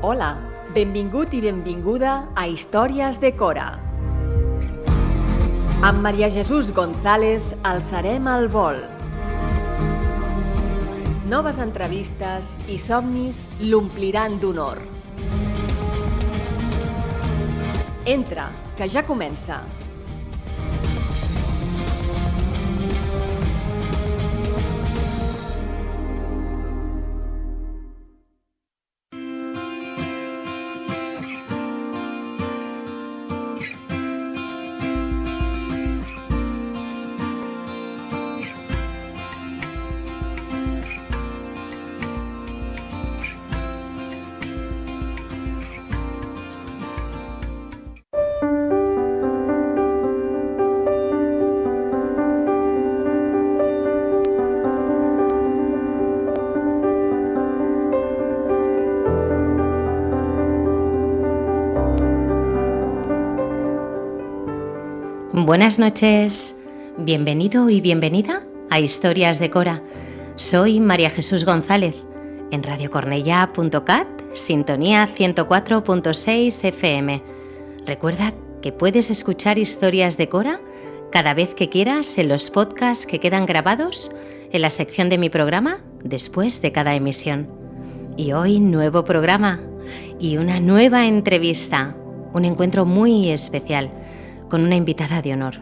Hola, benvingut i benvinguda a Històries de Cora. Amb Maria Jesús González alçarem el vol. Noves entrevistes i somnis l'ompliran d'honor. Entra, que ja comença. Buenas noches, bienvenido y bienvenida a Historias de Cora. Soy María Jesús González, en radiocornellá.cat, sintonía 104.6 FM. Recuerda que puedes escuchar Historias de Cora cada vez que quieras en los podcasts que quedan grabados en la sección de mi programa después de cada emisión. Y hoy nuevo programa y una nueva entrevista, un encuentro muy especial con una invitada de honor,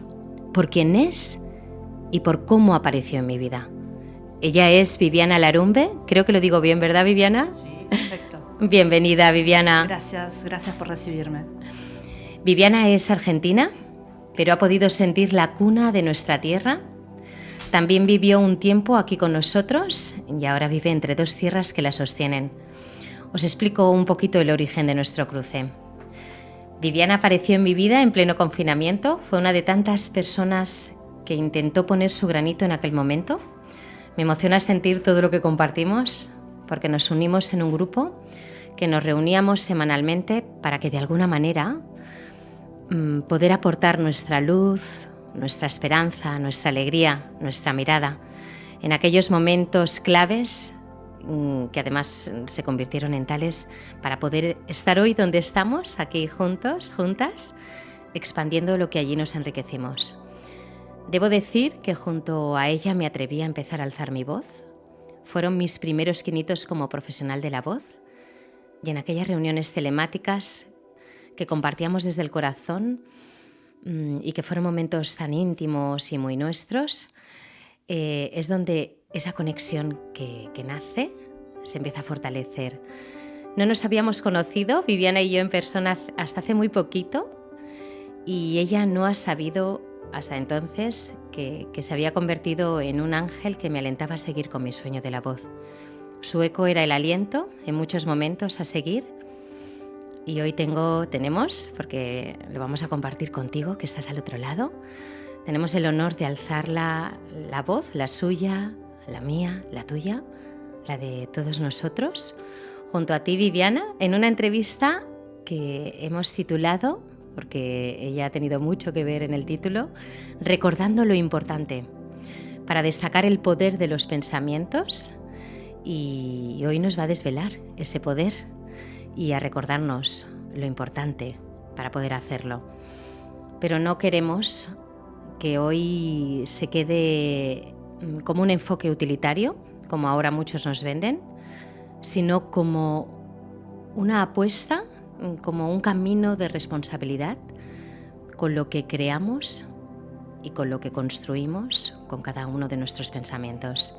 por quién es y por cómo apareció en mi vida. Ella es Viviana Larumbe, creo que lo digo bien, ¿verdad, Viviana? Sí, perfecto. Bienvenida, Viviana. Gracias por recibirme. Viviana es argentina, pero ha podido sentir la cuna de nuestra tierra. También vivió un tiempo aquí con nosotros y ahora vive entre dos tierras que la sostienen. Os explico un poquito el origen de nuestro cruce. Viviana apareció en mi vida en pleno confinamiento, fue una de tantas personas que intentó poner su granito en aquel momento. Me emociona sentir todo lo que compartimos, porque nos unimos en un grupo que nos reuníamos semanalmente para que de alguna manera poder aportar nuestra luz, nuestra esperanza, nuestra alegría, nuestra mirada en aquellos momentos claves que además se convirtieron en tales para poder estar hoy donde estamos, aquí juntos, juntas, expandiendo lo que allí nos enriquecimos. Debo decir que junto a ella me atreví a empezar a alzar mi voz. Fueron mis primeros quinitos como profesional de la voz y en aquellas reuniones telemáticas que compartíamos desde el corazón y que fueron momentos tan íntimos y muy nuestros, es donde esa conexión que nace se empieza a fortalecer. No nos habíamos conocido, Viviana y yo, en persona hasta hace muy poquito, y ella no ha sabido hasta entonces que se había convertido en un ángel que me alentaba a seguir con mi sueño de la voz. Su eco era el aliento en muchos momentos a seguir, y hoy tenemos, porque lo vamos a compartir contigo, que estás al otro lado, tenemos el honor de alzar la voz, la suya, la mía, la tuya, la de todos nosotros, junto a ti, Viviana, en una entrevista que hemos titulado, porque ella ha tenido mucho que ver en el título, Recordando lo importante, para destacar el poder de los pensamientos, y hoy nos va a desvelar ese poder y a recordarnos lo importante para poder hacerlo. Pero no queremos que hoy se quede como un enfoque utilitario, como ahora muchos nos venden, sino como una apuesta, como un camino de responsabilidad con lo que creamos y con lo que construimos con cada uno de nuestros pensamientos.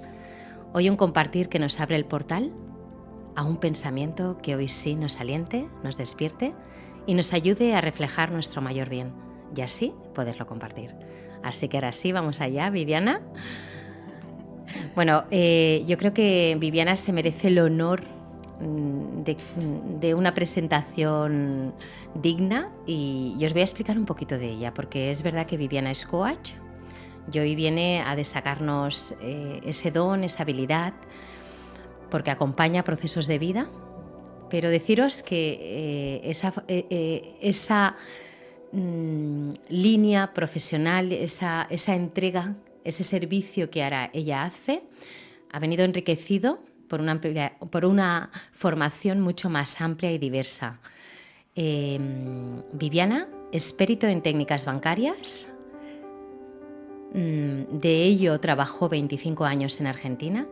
Hoy un compartir que nos abre el portal a un pensamiento que hoy sí nos aliente, nos despierte y nos ayude a reflejar nuestro mayor bien y así poderlo compartir. Así que ahora sí, vamos allá, Viviana. Bueno, yo creo que Viviana se merece el honor de una presentación digna y os voy a explicar un poquito de ella, porque es verdad que Viviana es coach y hoy viene a destacarnos ese don, esa habilidad, porque acompaña procesos de vida, pero deciros que esa línea profesional, esa entrega, ese servicio que ahora ella hace, ha venido enriquecido por una formación mucho más amplia y diversa. Viviana es perito en técnicas bancarias. De ello trabajó 25 años en Argentina.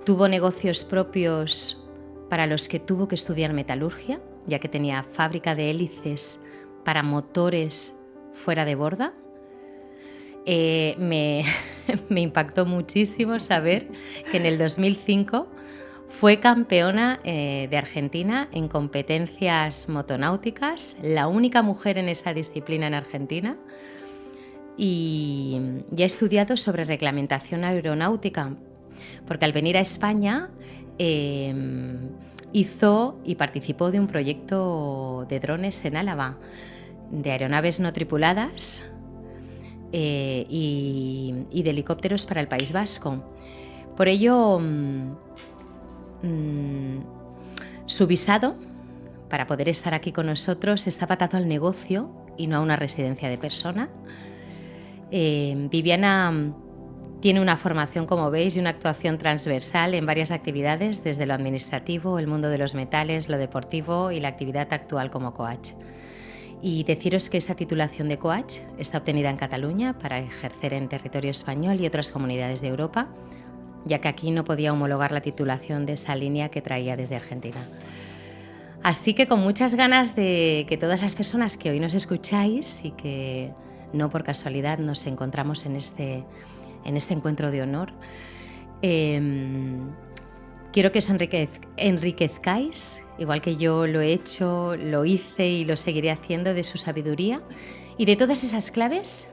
Tuvo negocios propios para los que tuvo que estudiar metalurgia, ya que tenía fábrica de hélices para motores fuera de borda. Me impactó muchísimo saber que en el 2005 fue campeona de Argentina en competencias motonáuticas, la única mujer en esa disciplina en Argentina, y ha estudiado sobre reglamentación aeronáutica, porque al venir a España hizo y participó de un proyecto de drones en Álava, de aeronaves no tripuladas y de helicópteros para el País Vasco. Por ello, su visado para poder estar aquí con nosotros estaba atado al negocio y no a una residencia de persona. Viviana tiene una formación, como veis, y una actuación transversal en varias actividades, desde lo administrativo, el mundo de los metales, lo deportivo y la actividad actual como coach. Y deciros que esa titulación de coach está obtenida en Cataluña para ejercer en territorio español y otras comunidades de Europa, ya que aquí no podía homologar la titulación de esa línea que traía desde Argentina. Así que con muchas ganas de que todas las personas que hoy nos escucháis y que no por casualidad nos encontramos en este encuentro de honor, quiero que os enriquezcáis, igual que yo lo he hecho, lo hice y lo seguiré haciendo, de su sabiduría y de todas esas claves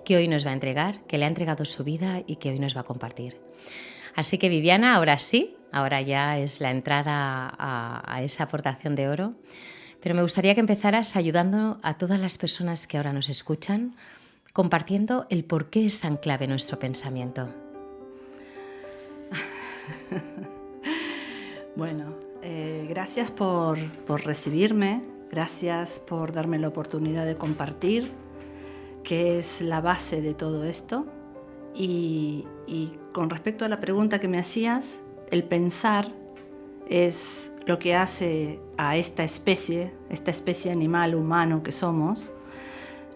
que hoy nos va a entregar, que le ha entregado su vida y que hoy nos va a compartir. Así que Viviana, ahora sí, ahora ya es la entrada a esa aportación de oro, pero me gustaría que empezaras ayudando a todas las personas que ahora nos escuchan, compartiendo el por qué es tan clave nuestro pensamiento. Bueno, gracias por recibirme, gracias por darme la oportunidad de compartir, que es la base de todo esto. Y con respecto a la pregunta que me hacías, el pensar es lo que hace a esta especie animal humano que somos,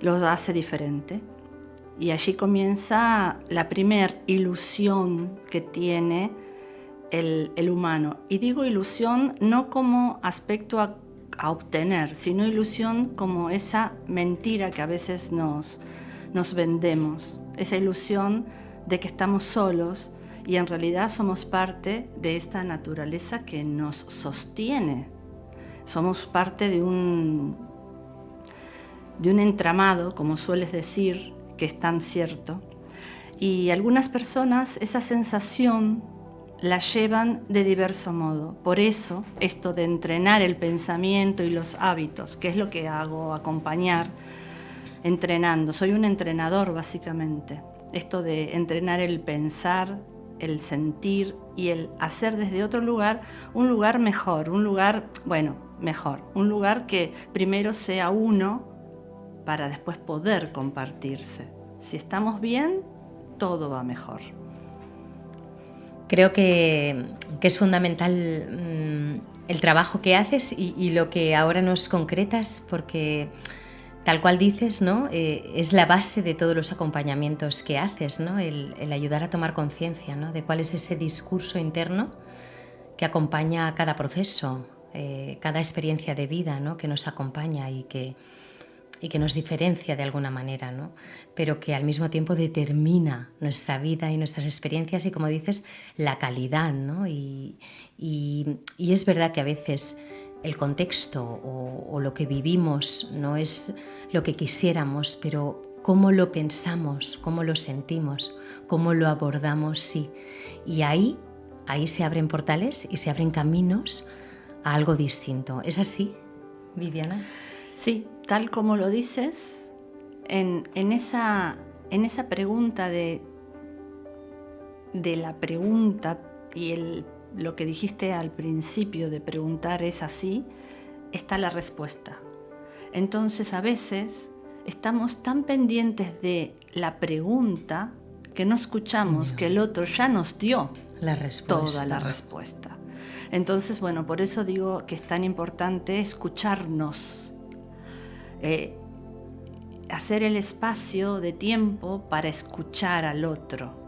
lo hace diferente. Y allí comienza la primer ilusión que tiene el humano. Y digo ilusión no como aspecto a obtener, sino ilusión como esa mentira que a veces nos vendemos. Esa ilusión de que estamos solos y en realidad somos parte de esta naturaleza que nos sostiene. Somos parte de un entramado, como sueles decir, que es tan cierto. Y algunas personas esa sensación la llevan de diverso modo. Por eso, esto de entrenar el pensamiento y los hábitos, que es lo que hago, acompañar, entrenando. Soy un entrenador, básicamente. Esto de entrenar el pensar, el sentir y el hacer desde otro lugar, un lugar mejor, un lugar, mejor, un lugar que primero sea uno para después poder compartirse. Si estamos bien, todo va mejor. Creo que es fundamental el trabajo que haces y lo que ahora nos concretas, porque tal cual dices, ¿no? Es la base de todos los acompañamientos que haces, ¿no? El ayudar a tomar conciencia, ¿no? De cuál es ese discurso interno que acompaña a cada proceso, cada experiencia de vida, ¿no? Que nos acompaña y que nos diferencia de alguna manera, ¿no? Pero que al mismo tiempo determina nuestra vida y nuestras experiencias y, como dices, la calidad, ¿no? Y es verdad que a veces el contexto o lo que vivimos no es lo que quisiéramos, pero cómo lo pensamos, cómo lo sentimos, cómo lo abordamos, sí. Y ahí se abren portales y se abren caminos a algo distinto. ¿Es así, Viviana? Sí, tal como lo dices, en esa pregunta de la pregunta y lo que dijiste al principio de preguntar es así, está la respuesta. Entonces a veces estamos tan pendientes de la pregunta porque no escuchamos que el otro ya nos dio la respuesta. Toda la respuesta. Entonces, bueno, por eso digo que es tan importante escucharnos, hacer el espacio de tiempo para escuchar al otro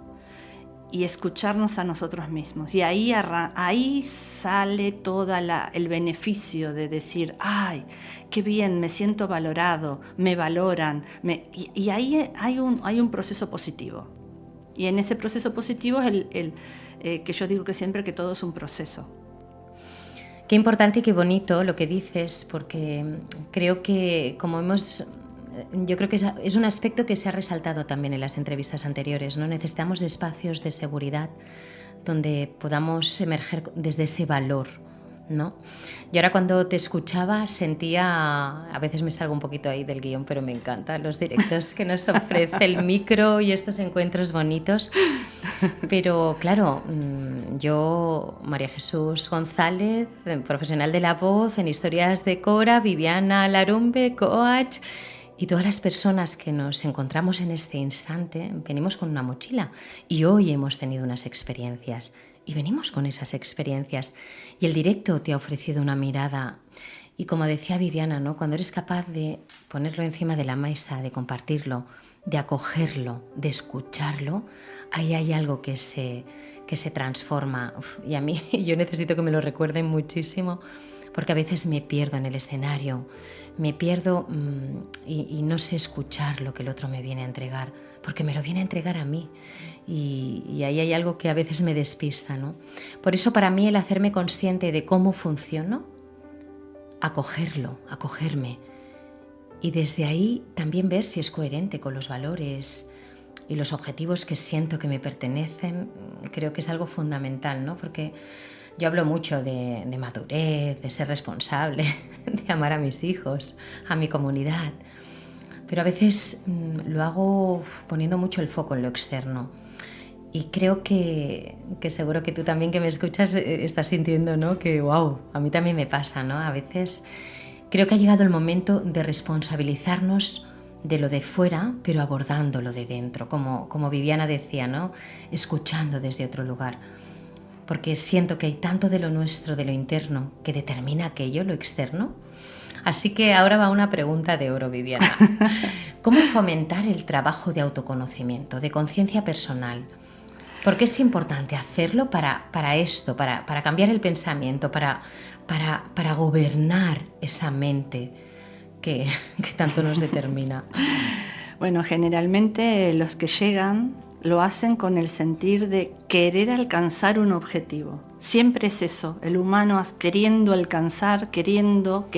y escucharnos a nosotros mismos. Y ahí sale todo el beneficio de decir, ¡ay, qué bien, me siento valorado, me valoran! Y ahí hay un proceso positivo. Y en ese proceso positivo es que yo digo que siempre que todo es un proceso. Qué importante y qué bonito lo que dices, porque creo que yo creo que es un aspecto que se ha resaltado también en las entrevistas anteriores, ¿no? Necesitamos de espacios de seguridad donde podamos emerger desde ese valor, ¿no? Y ahora cuando te escuchaba sentía, a veces me salgo un poquito ahí del guión, pero me encantan los directos que nos ofrece el micro y estos encuentros bonitos. Pero claro, yo, María Jesús González, profesional de la voz, en Historias de Cora, Viviana Larumbe, coach, y todas las personas que nos encontramos en este instante venimos con una mochila y hoy hemos tenido unas experiencias y venimos con esas experiencias y el directo te ha ofrecido una mirada y como decía Viviana, ¿no? Cuando eres capaz de ponerlo encima de la mesa, de compartirlo, de acogerlo, de escucharlo, ahí hay algo que se transforma. Y a mí yo necesito que me lo recuerden muchísimo porque a veces me pierdo en el escenario, me pierdo y no sé escuchar lo que el otro me viene a entregar, porque me lo viene a entregar a mí y ahí hay algo que a veces me despista, ¿no? Por eso para mí el hacerme consciente de cómo funciono, acogerlo, acogerme y desde ahí también ver si es coherente con los valores y los objetivos que siento que me pertenecen, creo que es algo fundamental, ¿no? Porque yo hablo mucho de madurez, de ser responsable, de amar a mis hijos, a mi comunidad, pero a veces lo hago poniendo mucho el foco en lo externo y creo que seguro que tú también que me escuchas estás sintiendo, ¿no? Que wow, a mí también me pasa, ¿no? A veces creo que ha llegado el momento de responsabilizarnos de lo de fuera, pero abordando lo de dentro, como Viviana decía, ¿no? Escuchando desde otro lugar. Porque siento que hay tanto de lo nuestro, de lo interno, que determina aquello, lo externo. Así que ahora va una pregunta de oro, Viviana. ¿Cómo fomentar el trabajo de autoconocimiento, de conciencia personal? ¿Por qué es importante hacerlo para esto, para cambiar el pensamiento, para gobernar esa mente que tanto nos determina? Bueno, generalmente los que llegan lo hacen con el sentir de querer alcanzar un objetivo. Siempre es eso, el humano queriendo alcanzar, queriendo.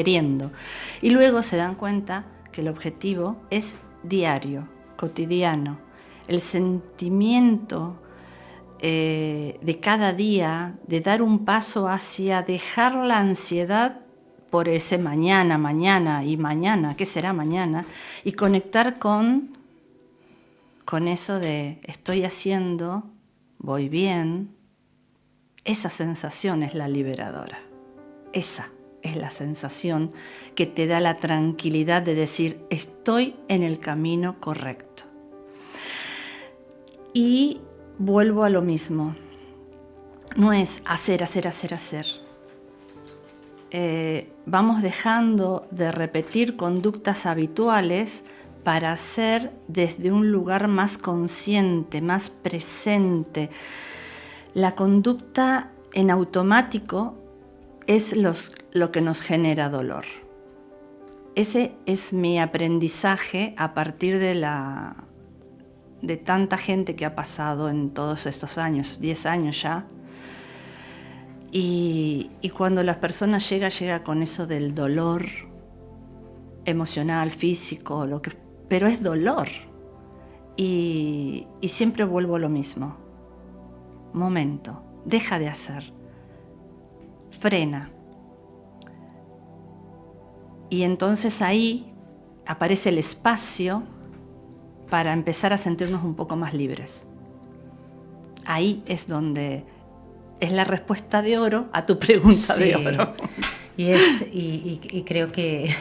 Y luego se dan cuenta que el objetivo es diario, cotidiano. El sentimiento de cada día, de dar un paso hacia dejar la ansiedad por ese mañana, ¿qué será mañana? Y conectar con eso de estoy haciendo, voy bien. Esa sensación es la liberadora. Esa es la sensación que te da la tranquilidad de decir estoy en el camino correcto. Y vuelvo a lo mismo. No es hacer. Vamos dejando de repetir conductas habituales para hacer desde un lugar más consciente, más presente. La conducta en automático es lo que nos genera dolor. Ese es mi aprendizaje a partir de tanta gente que ha pasado en todos estos años, 10 años ya. Y cuando las personas llega con eso del dolor emocional, físico, pero es dolor. Y siempre vuelvo a lo mismo. Momento, deja de hacer. Frena. Y entonces ahí aparece el espacio para empezar a sentirnos un poco más libres. Ahí es donde es la respuesta de oro a tu pregunta de oro. Y creo que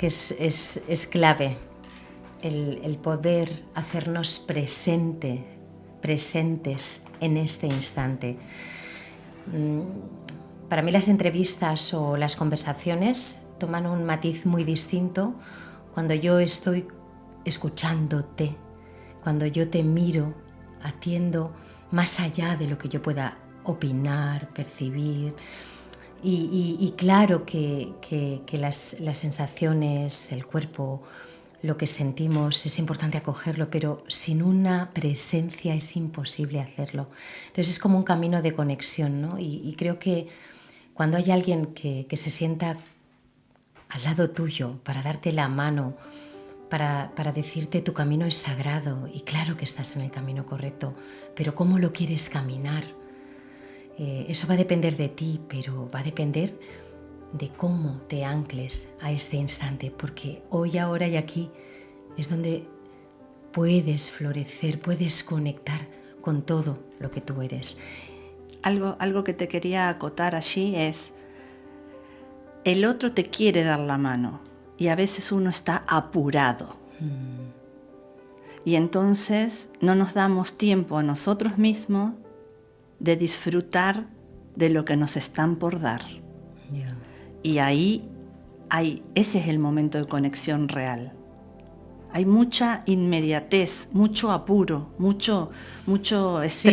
es clave el poder hacernos presentes en este instante. Para mí las entrevistas o las conversaciones toman un matiz muy distinto cuando yo estoy escuchándote, cuando yo te miro, atiendo más allá de lo que yo pueda opinar, percibir. Y claro que las sensaciones, el cuerpo, lo que sentimos es importante acogerlo, pero sin una presencia es imposible hacerlo. Entonces es como un camino de conexión, ¿no? Y creo que cuando hay alguien que se sienta al lado tuyo para darte la mano, para decirte tu camino es sagrado y claro que estás en el camino correcto, pero ¿cómo lo quieres caminar? Eso va a depender de ti, pero va a depender de cómo te ancles a este instante, porque hoy, ahora y aquí es donde puedes florecer, puedes conectar con todo lo que tú eres. Algo que te quería acotar allí es, el otro te quiere dar la mano y a veces uno está apurado. Y entonces no nos damos tiempo a nosotros mismos de disfrutar de lo que nos están por dar. Yeah. Y ahí ese es el momento de conexión real. Hay mucha inmediatez, mucho apuro, mucho estrés. Sí,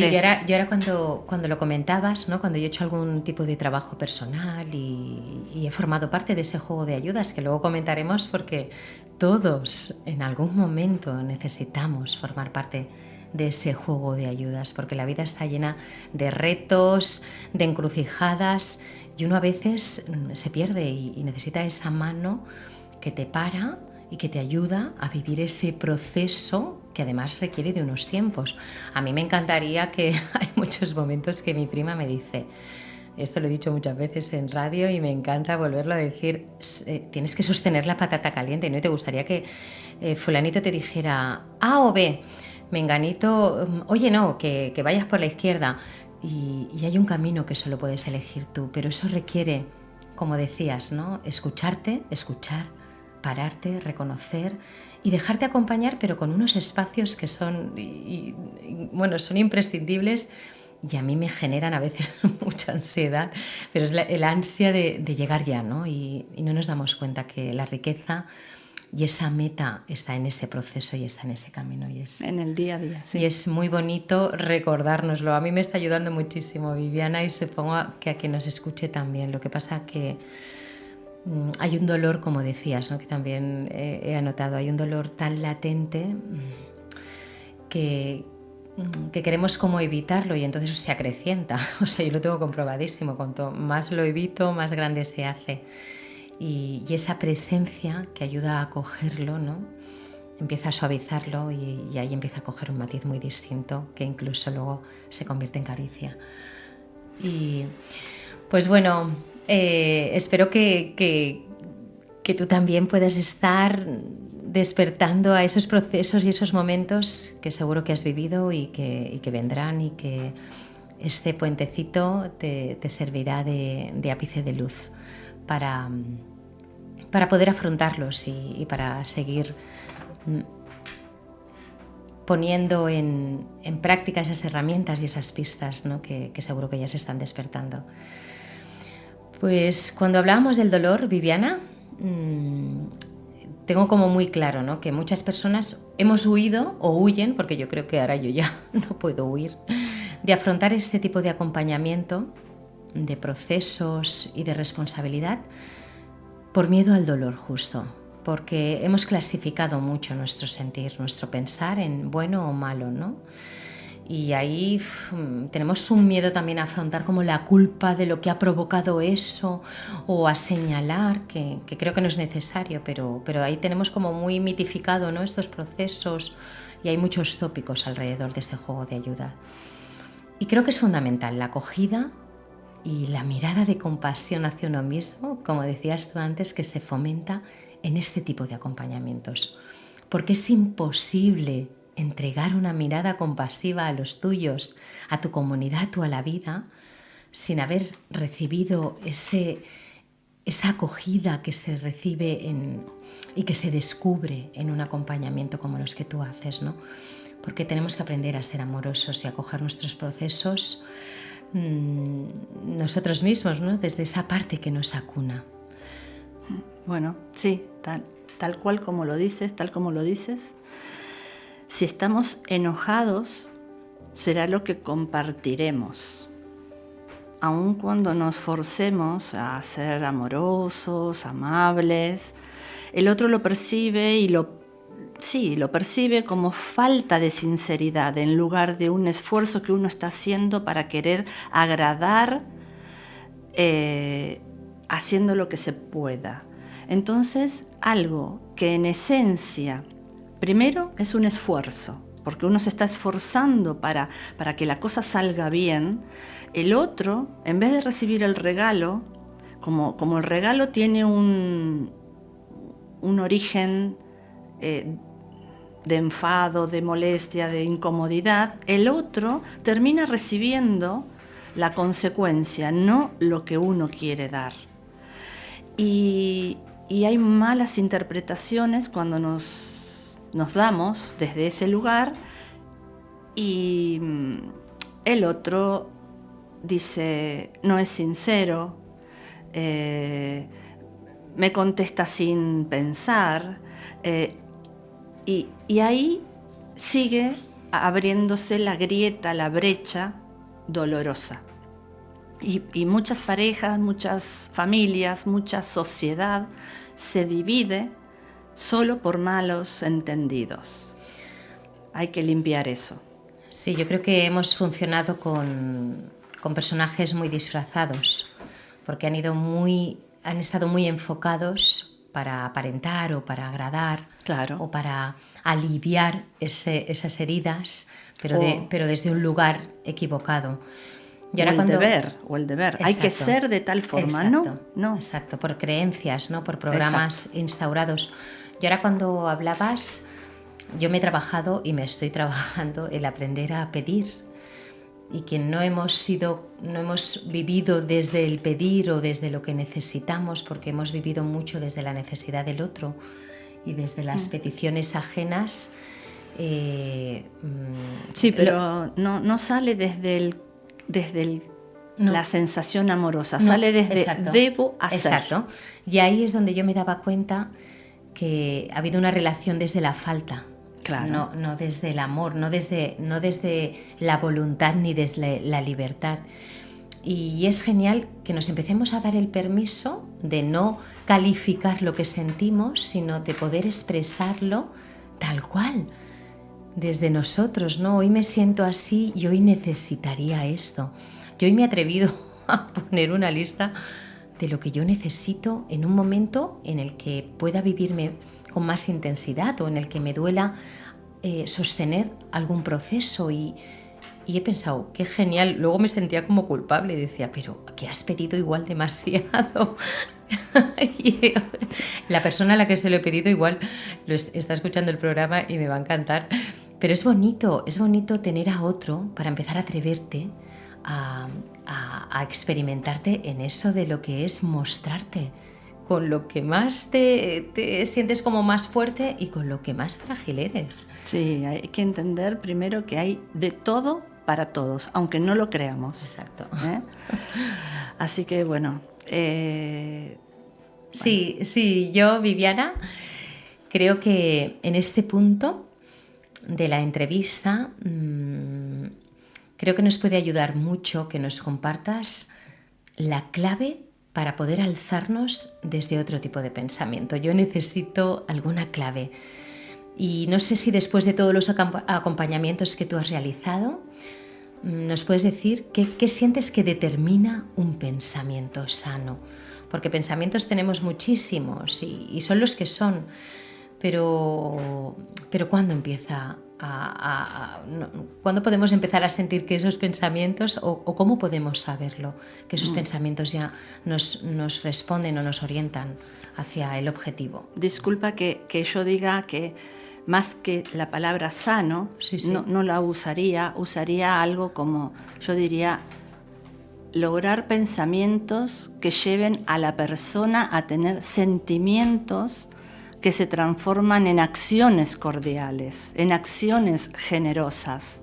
yo era cuando lo comentabas, ¿no? Cuando yo he hecho algún tipo de trabajo personal y he formado parte de ese juego de ayudas, que luego comentaremos porque todos en algún momento necesitamos formar parte de ese juego de ayudas, porque la vida está llena de retos, de encrucijadas, y uno a veces se pierde y necesita esa mano que te para y que te ayuda a vivir ese proceso que además requiere de unos tiempos. A mí me encantaría que hay muchos momentos que mi prima me dice, esto lo he dicho muchas veces en radio y me encanta volverlo a decir, tienes que sostener la patata caliente, ¿no? Y te gustaría que fulanito te dijera A o B, menganito, oye no, que vayas por la izquierda. Y hay un camino que solo puedes elegir tú, pero eso requiere, como decías, ¿no? Escuchar, pararte, reconocer y dejarte acompañar, pero con unos espacios que son, bueno, son imprescindibles y a mí me generan a veces mucha ansiedad, pero es el ansia de llegar ya, ¿no? Y no nos damos cuenta que la riqueza y esa meta está en ese proceso y está en ese camino. En el día a día, sí. Y es muy bonito recordárnoslo. A mí me está ayudando muchísimo, Viviana, y supongo que a quien nos escuche también. Lo que pasa que hay un dolor, como decías, ¿no? Que también he anotado, hay un dolor tan latente que queremos como evitarlo y entonces se acrecienta. O sea, yo lo tengo comprobadísimo, cuanto más lo evito, más grande se hace. Y esa presencia que ayuda a acogerlo, ¿no? Empieza a suavizarlo y ahí empieza a coger un matiz muy distinto que incluso luego se convierte en caricia. Y pues bueno, espero que tú también puedas estar despertando a esos procesos y esos momentos que seguro que has vivido y que vendrán, y que este puentecito te servirá de ápice de luz para poder afrontarlos y para seguir poniendo en práctica esas herramientas y esas pistas, ¿no? que seguro que ya se están despertando. Pues cuando hablábamos del dolor, Viviana, tengo como muy claro, ¿no? Que muchas personas hemos huido o huyen, porque yo creo que ahora yo ya no puedo huir, de afrontar este tipo de acompañamiento, de procesos y de responsabilidad por miedo al dolor justo, porque hemos clasificado mucho nuestro sentir, nuestro pensar en bueno o malo, ¿no? Y ahí tenemos un miedo también a afrontar como la culpa de lo que ha provocado eso, o a señalar, que creo que no es necesario, pero ahí tenemos como muy mitificado, ¿no? Estos procesos, y hay muchos tópicos alrededor de este juego de ayuda. Y creo que es fundamental la acogida y la mirada de compasión hacia uno mismo, como decías tú antes, que se fomenta en este tipo de acompañamientos. Porque es imposible entregar una mirada compasiva a los tuyos, a tu comunidad o a la vida, sin haber recibido ese esa acogida que se recibe y que se descubre en un acompañamiento como los que tú haces, ¿no? Porque tenemos que aprender a ser amorosos y a acoger nuestros procesos nosotros mismos, ¿no? Desde esa parte que nos acuna. Bueno, sí, tal cual como lo dices, tal como lo dices. Si estamos enojados, será lo que compartiremos. Aun cuando nos forcemos a ser amorosos, amables, el otro lo percibe y lo percibe como falta de sinceridad en lugar de un esfuerzo que uno está haciendo para querer agradar, haciendo lo que se pueda. Entonces, algo que en esencia, primero es un esfuerzo, porque uno se está esforzando para que la cosa salga bien. El otro, en vez de recibir el regalo, como el regalo tiene un origen de enfado, de molestia, de incomodidad, el otro termina recibiendo la consecuencia, no lo que uno quiere dar. Y hay malas interpretaciones cuando nos damos desde ese lugar y el otro dice, no es sincero, me contesta sin pensar, y ahí sigue abriéndose la grieta, la brecha dolorosa. Y muchas parejas, muchas familias, mucha sociedad se divide solo por malos entendidos. Hay que limpiar eso. Sí, yo creo que hemos funcionado con personajes muy disfrazados, porque han estado muy enfocados para aparentar o para agradar, claro, o para aliviar esas heridas, pero desde un lugar equivocado. Y ahora o el deber. Exacto. Hay que ser de tal forma, exacto, no. Exacto, por creencias, ¿no? Por programas instaurados. Y ahora cuando hablabas, yo me he trabajado y me estoy trabajando el aprender a pedir. Y que no hemos vivido desde el pedir o desde lo que necesitamos, porque hemos vivido mucho desde la necesidad del otro y desde las peticiones ajenas. Sí, pero no sale desde la sensación amorosa, sale desde debo hacer. Exacto. Y ahí es donde yo me daba cuenta que ha habido una relación desde la falta. Claro. No desde el amor, no desde la voluntad ni desde la libertad. Y es genial que nos empecemos a dar el permiso de no calificar lo que sentimos, sino de poder expresarlo tal cual, desde nosotros, ¿no? Hoy me siento así y hoy necesitaría esto. Yo hoy me he atrevido a poner una lista de lo que yo necesito en un momento en el que pueda vivirme con más intensidad o en el que me duela sostener algún proceso y he pensado, qué genial. Luego me sentía como culpable y decía, pero ¿qué has pedido igual demasiado? Y la persona a la que se lo he pedido igual está escuchando el programa y me va a encantar. Pero es bonito tener a otro para empezar a atreverte a experimentarte en eso de lo que es mostrarte, con lo que más te sientes como más fuerte y con lo que más frágil eres. Sí, hay que entender primero que hay de todo para todos, aunque no lo creamos. Exacto. Así que bueno. Sí, yo, Viviana, creo que en este punto de la entrevista creo que nos puede ayudar mucho que nos compartas la clave para poder alzarnos desde otro tipo de pensamiento. Yo necesito alguna clave. Y no sé si después de todos los acompañamientos que tú has realizado, nos puedes decir qué sientes que determina un pensamiento sano. Porque pensamientos tenemos muchísimos y son los que son. Pero ¿cuándo empieza ¿cuándo podemos empezar a sentir que esos pensamientos, o cómo podemos saberlo, que esos pensamientos ya nos responden o nos orientan hacia el objetivo? Disculpa que yo diga que más que la palabra sano, sí. No la usaría algo como, yo diría, lograr pensamientos que lleven a la persona a tener sentimientos que se transforman en acciones cordiales, en acciones generosas,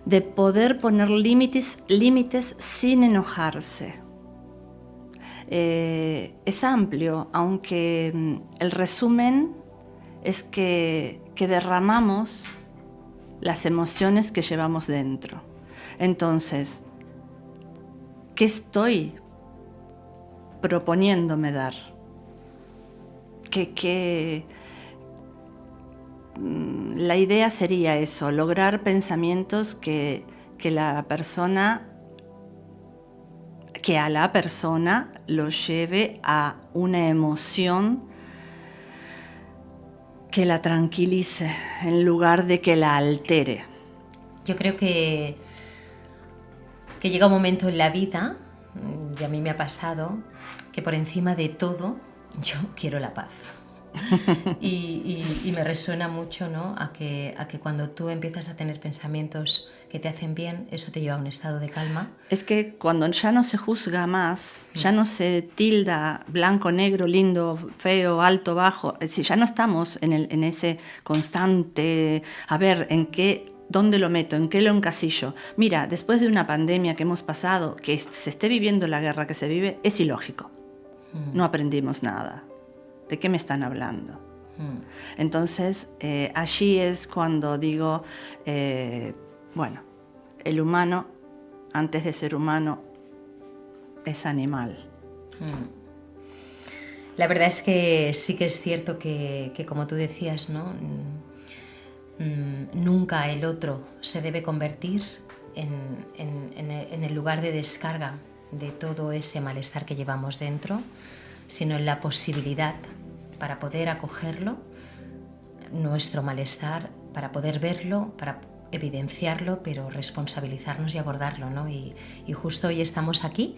de poder poner límites sin enojarse. Es amplio, aunque el resumen es que derramamos las emociones que llevamos dentro. Entonces, ¿qué estoy proponiéndome dar? La idea sería eso, lograr pensamientos que a la persona lo lleve a una emoción que la tranquilice en lugar de que la altere. Yo creo que llega un momento en la vida, y a mí me ha pasado, que por encima de todo yo quiero la paz. y me resuena mucho, ¿no? a que cuando tú empiezas a tener pensamientos que te hacen bien, eso te lleva a un estado de calma. Es que cuando ya no se juzga más, ya no se tilda blanco, negro, lindo, feo, alto, bajo, es decir, ya no estamos en ese constante, a ver, ¿dónde lo meto? ¿En qué lo encasillo? Mira, después de una pandemia que hemos pasado, que se esté viviendo la guerra que se vive, es ilógico. No aprendimos nada. ¿De qué me están hablando? Entonces, allí es cuando digo, bueno, el humano, antes de ser humano, es animal. La verdad es que sí que es cierto que como tú decías, ¿no? Nunca el otro se debe convertir en el lugar de descarga de todo ese malestar que llevamos dentro, sino en la posibilidad para poder acogerlo, nuestro malestar, para poder verlo, para evidenciarlo, pero responsabilizarnos y abordarlo, ¿no? Y justo hoy estamos aquí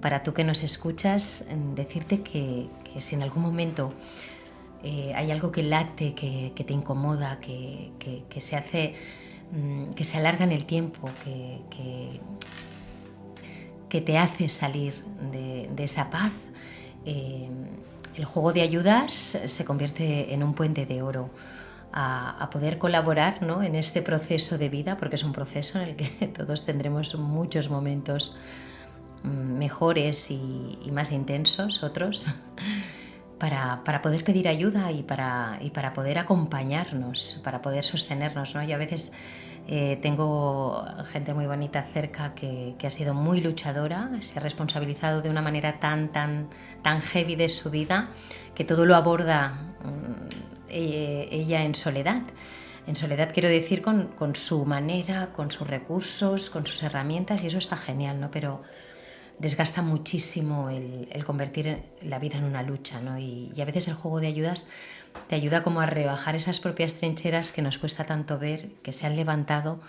para tú que nos escuchas, decirte que si en algún momento hay algo que late, que te incomoda, que se hace, que se alarga en el tiempo, que te hace salir de esa paz, el juego de ayudas se convierte en un puente de oro a poder colaborar, ¿no? En este proceso de vida, porque es un proceso en el que todos tendremos muchos momentos mejores y más intensos, otros, para poder pedir ayuda y para poder acompañarnos, para poder sostenernos, ¿no? Yo a veces tengo gente muy bonita cerca que ha sido muy luchadora, se ha responsabilizado de una manera tan heavy de su vida, que todo lo aborda ella en soledad. En soledad quiero decir con su manera, con sus recursos, con sus herramientas, y eso está genial, ¿no? Pero desgasta muchísimo el convertir la vida en una lucha, ¿no? Y a veces el juego de ayudas te ayuda como a rebajar esas propias trincheras que nos cuesta tanto ver, que se han levantado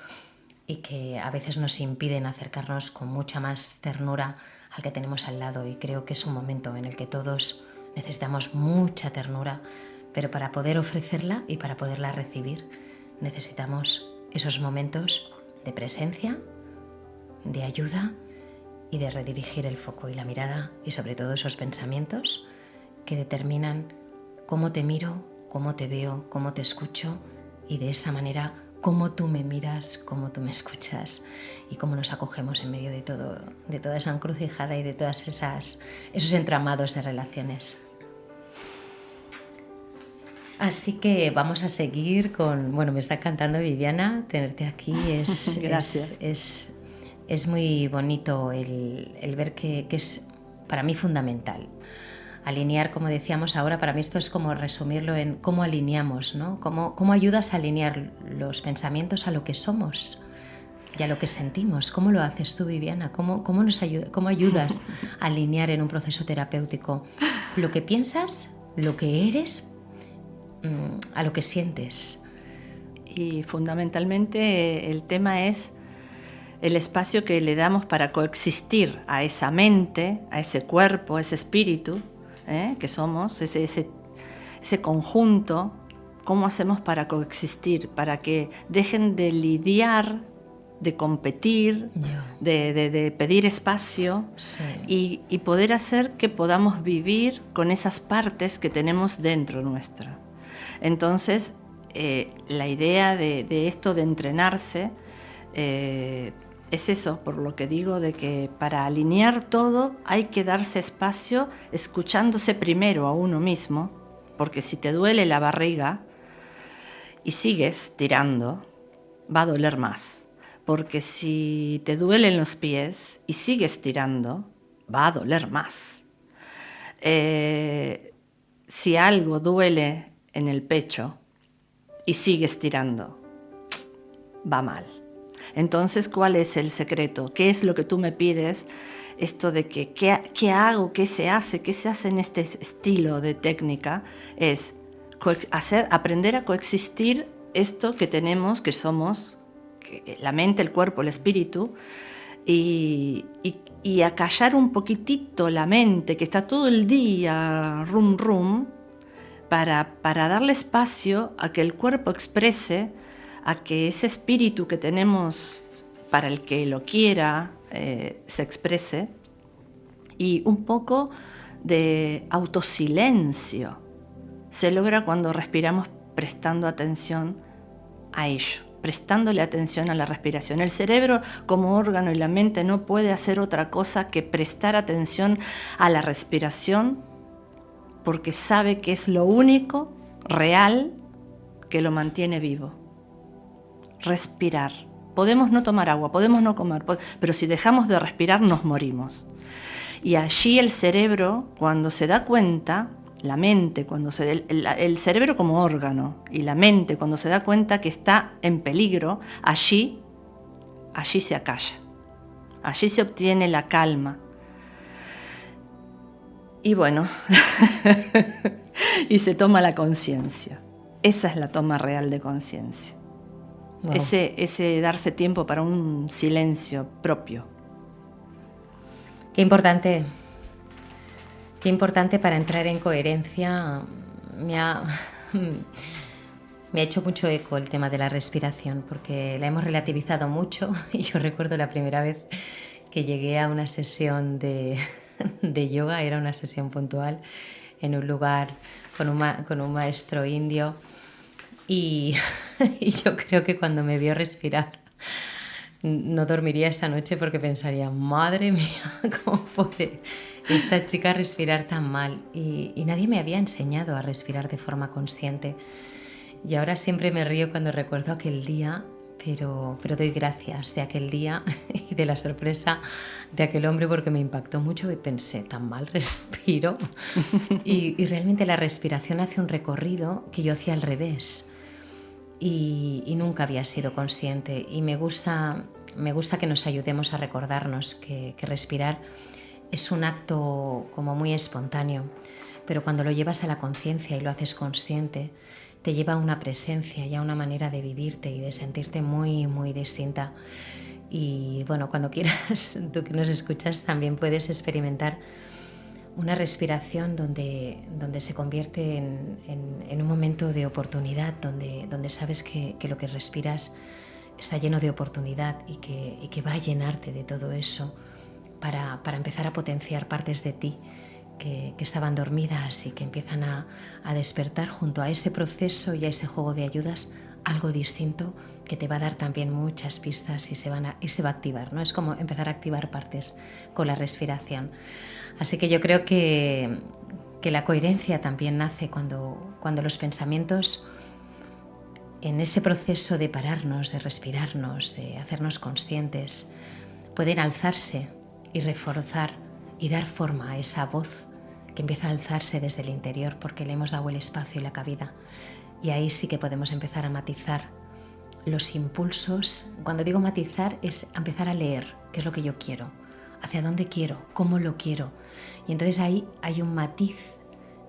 y que a veces nos impiden acercarnos con mucha más ternura al que tenemos al lado. Y creo que es un momento en el que todos necesitamos mucha ternura, pero para poder ofrecerla y para poderla recibir necesitamos esos momentos de presencia, de ayuda y de redirigir el foco y la mirada, y sobre todo esos pensamientos que determinan cómo te miro, cómo te veo, cómo te escucho, y de esa manera cómo tú me miras, cómo tú me escuchas y cómo nos acogemos en medio de toda esa encrucijada y de todas esos entramados de relaciones. Así que vamos a seguir con... Bueno, me está encantando, Viviana, tenerte aquí. Gracias. Es muy bonito el ver que es para mí fundamental. Alinear, como decíamos ahora, para mí esto es como resumirlo en cómo alineamos, ¿no? Cómo ayudas a alinear los pensamientos a lo que somos y a lo que sentimos. ¿Cómo lo haces tú, Viviana? ¿Cómo ayudas a alinear en un proceso terapéutico lo que piensas, lo que eres, a lo que sientes? Y fundamentalmente el tema es el espacio que le damos para coexistir a esa mente, a ese cuerpo, a ese espíritu que somos, ese conjunto. ¿Cómo hacemos para coexistir? Para que dejen de lidiar de competir, de pedir espacio, sí. y poder hacer que podamos vivir con esas partes que tenemos dentro nuestra. Entonces, la idea de esto de entrenarse es eso, por lo que digo, de que para alinear todo hay que darse espacio escuchándose primero a uno mismo, porque si te duele la barriga y sigues tirando, va a doler más. Porque si te duelen los pies y sigues tirando, va a doler más. Si algo duele en el pecho y sigues tirando, va mal. Entonces, ¿cuál es el secreto? ¿Qué es lo que tú me pides? Esto de que, ¿qué hago? ¿Qué se hace? ¿Qué se hace en este estilo de técnica? Es aprender a coexistir esto que tenemos, que somos, la mente, el cuerpo, el espíritu, y acallar un poquitito la mente, que está todo el día rum, para darle espacio a que el cuerpo exprese, a que ese espíritu que tenemos, para el que lo quiera, se exprese, y un poco de autosilencio se logra cuando respiramos prestando atención a ello, prestándole atención a la respiración. El cerebro como órgano y la mente no puede hacer otra cosa que prestar atención a la respiración, porque sabe que es lo único real que lo mantiene vivo. Respirar. Podemos no tomar agua, podemos no comer, pero si dejamos de respirar nos morimos. Y allí el cerebro, cuando se da cuenta, la mente, el cerebro como órgano y la mente cuando se da cuenta que está en peligro, allí se acalla, allí se obtiene la calma. Y bueno, y se toma la conciencia. Esa es la toma real de conciencia. Wow. Ese darse tiempo para un silencio propio. Qué importante para entrar en coherencia. Me ha hecho mucho eco el tema de la respiración, porque la hemos relativizado mucho. Y yo recuerdo la primera vez que llegué a una sesión de yoga, era una sesión puntual en un lugar con un maestro indio, y yo creo que cuando me vio respirar no dormiría esa noche, porque pensaría, madre mía, ¿cómo puede esta chica respirar tan mal? Y nadie me había enseñado a respirar de forma consciente. Y ahora siempre me río cuando recuerdo aquel día, pero doy gracias de aquel día y de la sorpresa de aquel hombre, porque me impactó mucho y pensé, tan mal respiro. Y realmente la respiración hace un recorrido que yo hacía al revés. Y nunca había sido consciente, y me gusta que nos ayudemos a recordarnos que respirar es un acto como muy espontáneo, pero cuando lo llevas a la conciencia y lo haces consciente, te lleva a una presencia y a una manera de vivirte y de sentirte muy, muy distinta. Y bueno, cuando quieras, tú que nos escuchas, también puedes experimentar una respiración donde se convierte en un momento de oportunidad, donde sabes que lo que respiras está lleno de oportunidad y que va a llenarte de todo eso para empezar a potenciar partes de ti que estaban dormidas y que empiezan a despertar junto a ese proceso y a ese juego de ayudas, algo distinto que te va a dar también muchas pistas y se va a activar, ¿no? Es como empezar a activar partes con la respiración. Así que yo creo que la coherencia también nace cuando los pensamientos, en ese proceso de pararnos, de respirarnos, de hacernos conscientes, pueden alzarse y reforzar y dar forma a esa voz que empieza a alzarse desde el interior, porque le hemos dado el espacio y la cabida. Y ahí sí que podemos empezar a matizar los impulsos. Cuando digo matizar, es empezar a leer qué es lo que yo quiero, hacia dónde quiero, cómo lo quiero. Y entonces ahí hay un matiz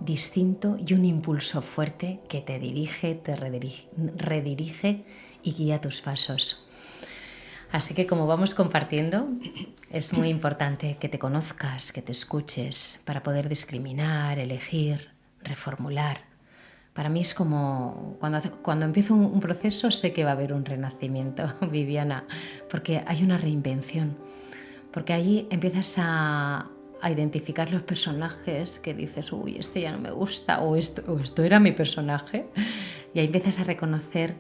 distinto y un impulso fuerte que te dirige, te redirige y guía tus pasos. Así que, como vamos compartiendo, es muy importante que te conozcas, que te escuches, para poder discriminar, elegir, reformular, Para mí es como cuando empiezo un proceso sé que va a haber un renacimiento, Viviana, porque hay una reinvención, porque ahí empiezas a identificar los personajes que dices, uy, este ya no me gusta, o esto era mi personaje, y ahí empiezas a reconocer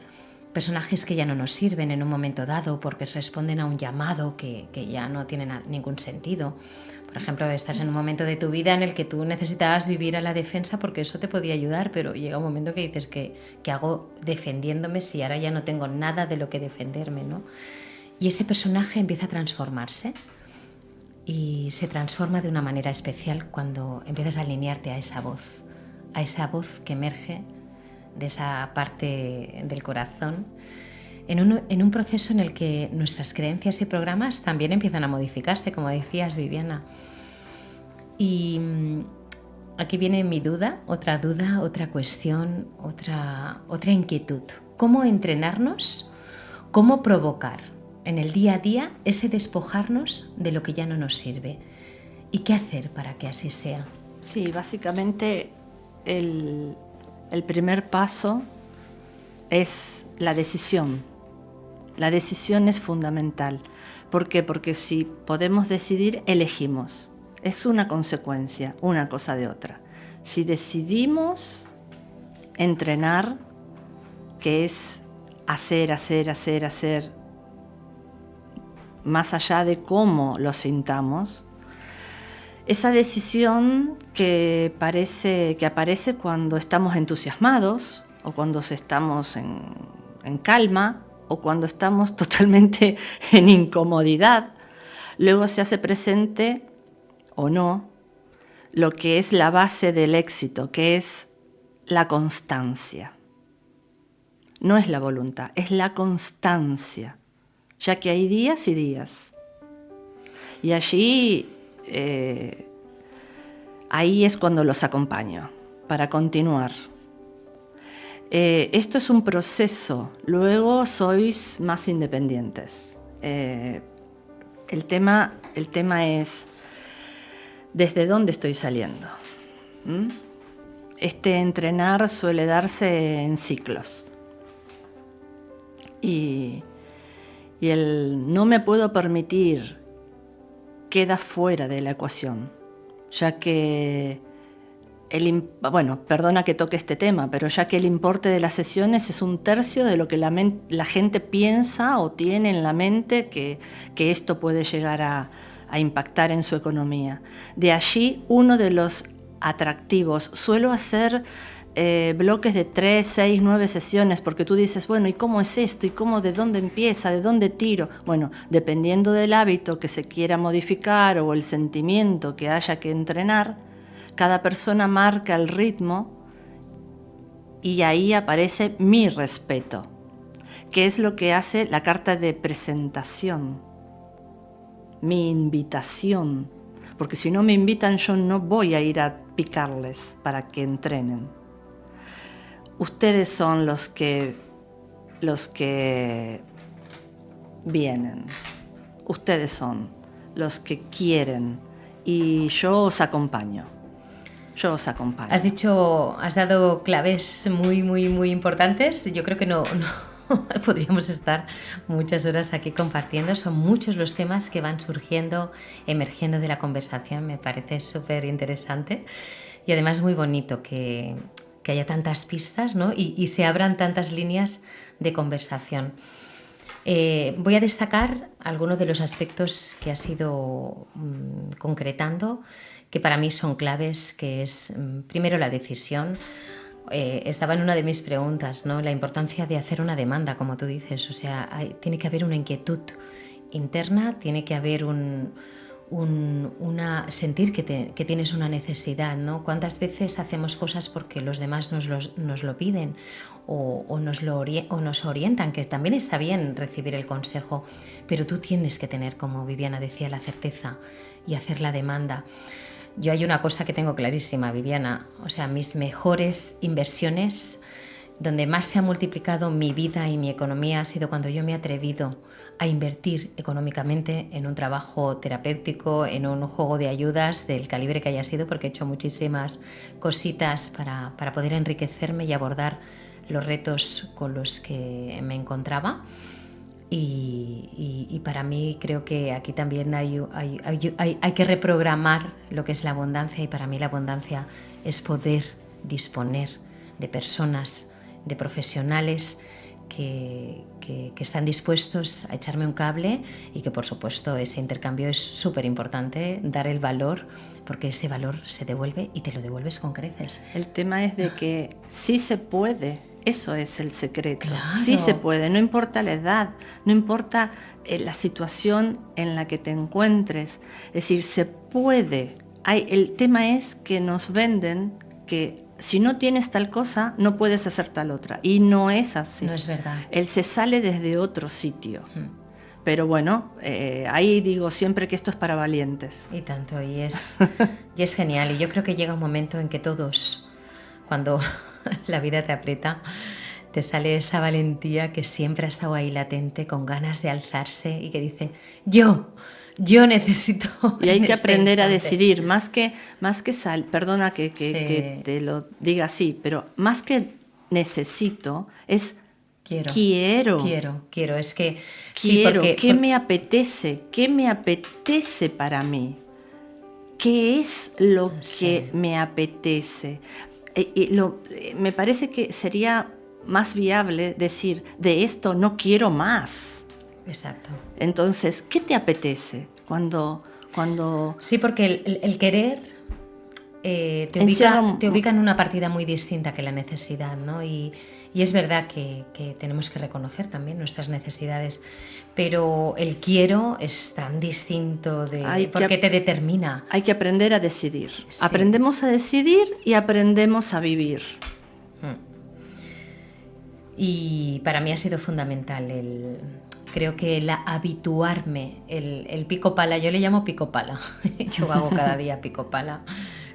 personajes que ya no nos sirven en un momento dado porque responden a un llamado que ya no tiene ningún sentido. Por ejemplo, estás en un momento de tu vida en el que tú necesitabas vivir a la defensa porque eso te podía ayudar, pero llega un momento que dices, ¿qué hago defendiéndome si ahora ya no tengo nada de lo que defenderme, ¿no? Y ese personaje empieza a transformarse y se transforma de una manera especial cuando empiezas a alinearte a esa voz que emerge de esa parte del corazón, en un proceso en el que nuestras creencias y programas también empiezan a modificarse, como decías, Viviana. Y aquí viene mi duda, otra cuestión, otra inquietud. ¿Cómo entrenarnos? ¿Cómo provocar en el día a día ese despojarnos de lo que ya no nos sirve? ¿Y qué hacer para que así sea? Sí, básicamente el primer paso es la decisión. La decisión es fundamental. ¿Por qué? Porque si podemos decidir, elegimos. Es una consecuencia, una cosa de otra. Si decidimos entrenar, que es hacer, más allá de cómo lo sintamos, esa decisión que aparece cuando estamos entusiasmados o cuando estamos en calma o cuando estamos totalmente en incomodidad, luego se hace presente o no lo que es la base del éxito, que es la constancia. No es la voluntad, es la constancia, ya que hay días y días. Y allí, ahí es cuando los acompaño, para continuar. Esto es un proceso, luego sois más independientes. El tema es desde dónde estoy saliendo. Este entrenar suele darse en ciclos. Y el no me puedo permitir queda fuera de la ecuación, ya que perdona que toque este tema, pero ya que el importe de las sesiones es 1/3 de lo que la gente piensa o tiene en la mente que esto puede llegar a impactar en su economía. De allí uno de los atractivos. Suelo hacer bloques de 3, 6, 9 sesiones, porque tú dices, bueno, ¿y cómo es esto? ¿Y cómo, de dónde empieza? ¿De dónde tiro? Bueno, dependiendo del hábito que se quiera modificar o el sentimiento que haya que entrenar, cada persona marca el ritmo y ahí aparece mi respeto, que es lo que hace la carta de presentación, mi invitación, porque si no me invitan yo no voy a ir a picarles para que entrenen. Ustedes son los que vienen, ustedes son los que quieren y yo os acompaño. Has dado claves muy, muy, muy importantes. Yo creo que no podríamos estar muchas horas aquí compartiendo. Son muchos los temas que van surgiendo, emergiendo de la conversación. Me parece súper interesante y además muy bonito que haya tantas pistas, ¿no? y se abran tantas líneas de conversación. Voy a destacar algunos de los aspectos que has ido concretando, que para mí son claves, que es primero la decisión. Estaba en una de mis preguntas, ¿no? La importancia de hacer una demanda, como tú dices, o sea, tiene que haber una inquietud interna, tiene que haber sentir que tienes una necesidad, ¿no? ¿Cuántas veces hacemos cosas porque los demás nos lo piden o nos orientan, que también está bien recibir el consejo, pero tú tienes que tener, como Viviana decía, la certeza y hacer la demanda. Yo hay una cosa que tengo clarísima, Viviana, o sea, mis mejores inversiones, donde más se ha multiplicado mi vida y mi economía, ha sido cuando yo me he atrevido a invertir económicamente en un trabajo terapéutico, en un juego de ayudas del calibre que haya sido, porque he hecho muchísimas cositas para poder enriquecerme y abordar los retos con los que me encontraba. Y para mí creo que aquí también hay que reprogramar lo que es la abundancia, y para mí la abundancia es poder disponer de personas, de profesionales que están dispuestos a echarme un cable, y que por supuesto ese intercambio es súper importante, dar el valor, porque ese valor se devuelve y te lo devuelves con creces. El tema es de que sí se puede, eso es el secreto. Claro. Sí se puede, no importa la edad, no importa la situación en la que te encuentres, es decir, se puede. El tema es que nos venden que si no tienes tal cosa, no puedes hacer tal otra. Y no es así. No es verdad. Él se sale desde otro sitio. Pero bueno, ahí digo siempre que esto es para valientes. Y tanto, y es genial. Y yo creo que llega un momento en que todos, cuando la vida te aprieta, te sale esa valentía que siempre ha estado ahí latente, con ganas de alzarse, y que dice, yo necesito. Y hay que aprender instante a decidir, perdona que Sí. te lo diga así, pero más que necesito, es Quiero. Es que sí, quiero, porque me apetece? ¿Qué me apetece para mí? ¿Qué es lo Sí. que me apetece? Me parece que sería más viable decir, de esto no quiero más. Exacto. Entonces, ¿qué te apetece cuando Sí, porque el querer te ubica en una partida muy distinta que la necesidad, ¿no? Y es verdad que tenemos que reconocer también nuestras necesidades, pero el quiero es tan distinto porque te determina. Hay que aprender a decidir. Sí. Aprendemos a decidir y aprendemos a vivir. Y para mí ha sido fundamental creo que el habituarme, el pico pala, yo le llamo pico pala. Yo hago cada día pico pala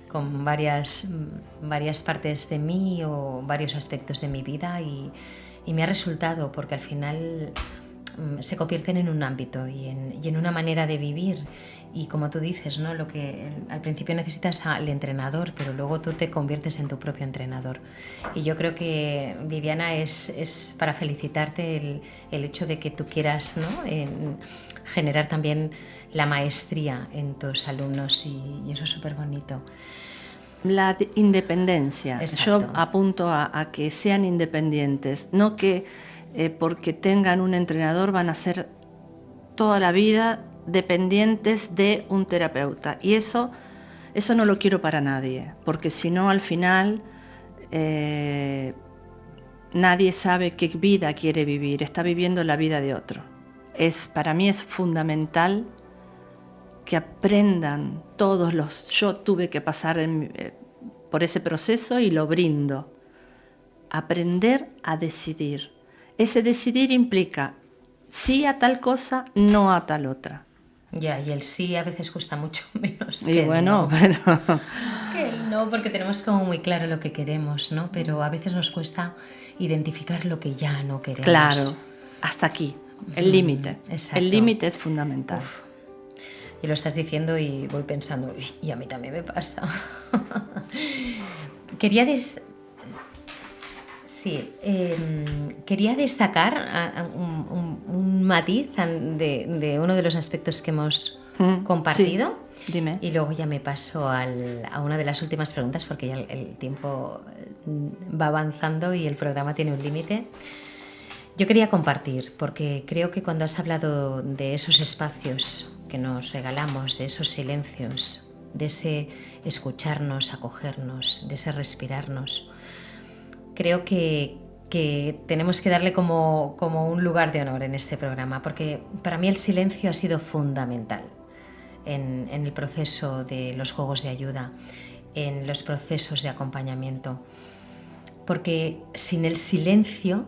con varias partes de mí o varios aspectos de mi vida, y me ha resultado, porque al final se convierten en un ámbito y en una manera de vivir. Y como tú dices, ¿no? Lo que al principio necesitas al entrenador, pero luego tú te conviertes en tu propio entrenador. Y yo creo que, Viviana, es para felicitarte el hecho de que tú quieras, ¿no? Generar también la maestría en tus alumnos, y eso es súper bonito. La independencia. Exacto. Yo apunto a que sean independientes, no que porque tengan un entrenador van a ser toda la vida dependientes de un terapeuta. Y eso no lo quiero para nadie, porque si no, al final nadie sabe qué vida quiere vivir, está viviendo la vida de otro. Para mí es fundamental que aprendan todos yo tuve que pasar por ese proceso y lo brindo. Aprender a decidir. Ese decidir implica sí a tal cosa, no a tal otra. Ya, y el sí a veces cuesta mucho menos Y que bueno, el no. pero Que el no, porque tenemos como muy claro lo que queremos, ¿no? Pero a veces nos cuesta identificar lo que ya no queremos. Claro, hasta aquí, el límite. Exacto. El límite es fundamental. Uf. Y lo estás diciendo y voy pensando, y a mí también me pasa. Quería destacar un matiz de uno de los aspectos que hemos compartido. Sí, dime. Y luego ya me paso a una de las últimas preguntas, porque ya el tiempo va avanzando y el programa tiene un límite. Yo quería compartir, porque creo que cuando has hablado de esos espacios que nos regalamos, de esos silencios, de ese escucharnos, acogernos, de ese respirarnos, creo que tenemos que darle como un lugar de honor en este programa, porque para mí el silencio ha sido fundamental en el proceso de los juegos de ayuda, en los procesos de acompañamiento, porque sin el silencio,